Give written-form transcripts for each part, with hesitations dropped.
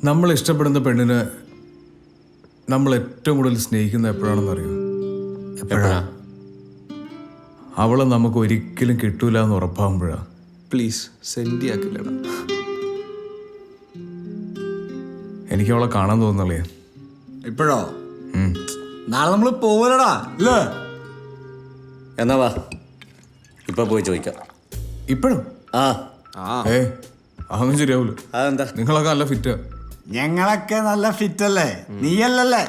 നമ്മൾ ഇഷ്ടപ്പെടുന്ന പെണ്ണിനെ നമ്മൾ ഏറ്റവും കൂടുതൽ സ്നേഹിക്കുന്ന എപ്പോഴാണെന്ന് അറിയോ? എപ്പോഴാ? അവളെ നമുക്ക് ഒരിക്കലും കിട്ടൂല എന്ന് ഉറപ്പാകുമ്പോഴാ. പ്ലീസ് സെൻഡി ആക്കില്ലടാ. എനിക്ക് അവളെ കാണാൻ തോന്നുന്നല്ലേ. ഇപ്പോഴോ? നാളെ നമ്മൾ പോവലടാ അല്ലേ? എന്നാ വാ, ഇപ്പൊ പോയി ചോദിക്കാം. ഇപ്പോഴും ആ അതൊന്നും ശരിയാവൂല. അതെന്താ? നിങ്ങളൊക്കെ നല്ല ഫിറ്റാ. ഞങ്ങളൊക്കെ നല്ല ഫിറ്റ് അല്ലേ? നീയല്ലല്ലേ?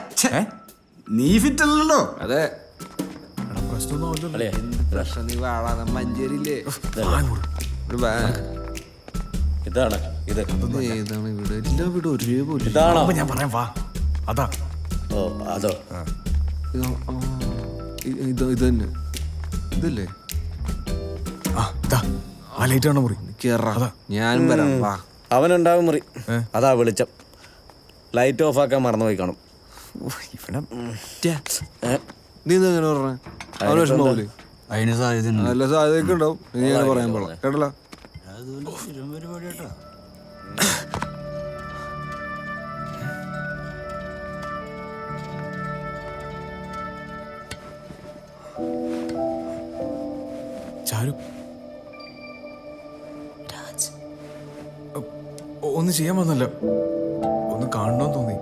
നീ ഫിറ്റ് അല്ലല്ലോ. അതെ അല്ലേ? നീ വാടാ, മഞ്ചേരിയില്ലേ? ഇതാണ് ഇത്. ഏതാണ് വീട്? എല്ലാ വീടും ഒരേപോലെ. ഇതാണോ? ഞാൻ പറയാം, വാ. അതാ. ഓ അതോ? ഇത് തന്നെ. ഇതല്ലേ? ആ ലൈറ്റ് ആണ് മുറി. കേറാ, ഞാനും വരാം. വാ. അവനുണ്ടാവും മുറി. അതാ വെളിച്ചം. ലൈറ്റ് ഓഫ് ആക്കാൻ മറന്നുപോയി കാണും. നീ എന്താ അങ്ങനെ പറഞ്ഞ? അവന് വിഷമാവൂലേ? അതിന് സാധ്യത നല്ല സാധ്യതയൊക്കെ ഉണ്ടാവും. നീ അങ്ങനെ പറയാൻ പാടില്ല കേട്ടല്ലോ. ചാരു, ഒന്നും ചെയ്യാൻ വന്നല്ല, ഒന്ന് കാണണമെന്ന് തോന്നി.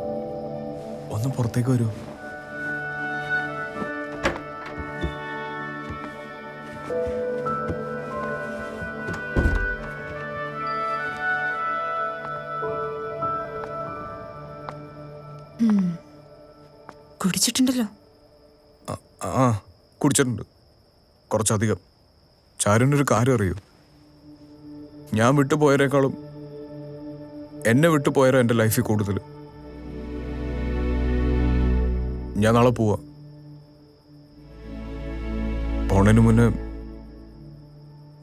ഒന്ന് പുറത്തേക്ക് വരൂ. കുടിച്ചിട്ടുണ്ടല്ലോ? ആ കുടിച്ചിട്ടുണ്ട്, കുറച്ചധികം. ചാരുവിനൊരു കാര്യം അറിയൂ, ഞാൻ വിട്ടുപോയതിനേക്കാളും എന്നെ വിട്ടുപോയാലോ എൻ്റെ ലൈഫിൽ കൂടുതൽ. ഞാൻ നാളെ പോവാ. പോണതിന് മുന്നേ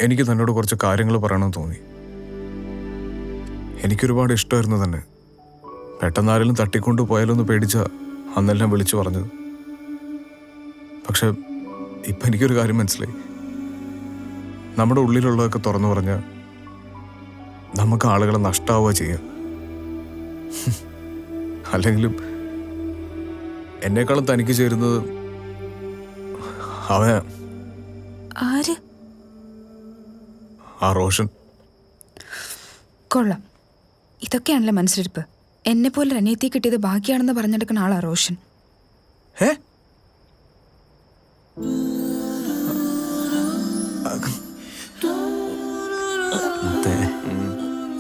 എനിക്ക് തന്നോട് കുറച്ച് കാര്യങ്ങൾ പറയണമെന്ന് തോന്നി. എനിക്കൊരുപാട് ഇഷ്ടമായിരുന്നു തന്നെ. പെട്ടെന്ന് ആരെങ്കിലും തട്ടിക്കൊണ്ടു പോയാലോ എന്ന് പേടിച്ച അന്നെല്ലാം വിളിച്ചു പറഞ്ഞത്. പക്ഷെ ഇപ്പം എനിക്കൊരു കാര്യം മനസ്സിലായി. നമ്മുടെ ഉള്ളിലുള്ളതൊക്കെ തുറന്നു പറഞ്ഞാൽ നമുക്ക് ആളുകളെ നഷ്ടാവുക ചെയ്യാം. അല്ലെങ്കിലും എന്നെക്കാളും തനിക്ക് ചേരുന്നത് അവനാ. ആര്? ആ റോഷൻ. കൊള്ളാം, ഇതൊക്കെയാണല്ലേ മനസ്സിലിരിപ്പ്. എന്നെ പോലെ അനിയത്തി കിട്ടിയത് ബാക്കിയാണെന്ന് പറഞ്ഞെടുക്കുന്ന ആളാ റോഷൻ.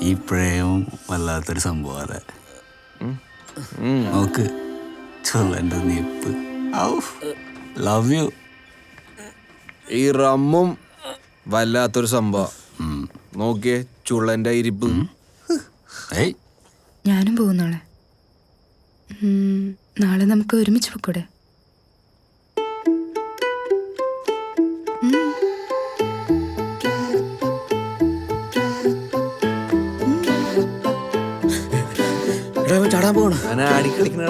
ഈ പ്രേമം വല്ലാത്തൊരു സംഭവം. നോക്ക്, ചൊല്ലൻ്റെ നിപ്പ്. Love you. ഈ റമ്മും വല്ലാത്തൊരു സംഭവം. നോക്കിയേ ചുള്ളന്റെ ഇരിപ്പ്. ഞാനും പോകും നാളെ. നാളെ നമുക്ക് ഒരുമിച്ച് പോയിക്കൂടെ? ചാടാൻ പോകണം. അടിക്കടിക്കണ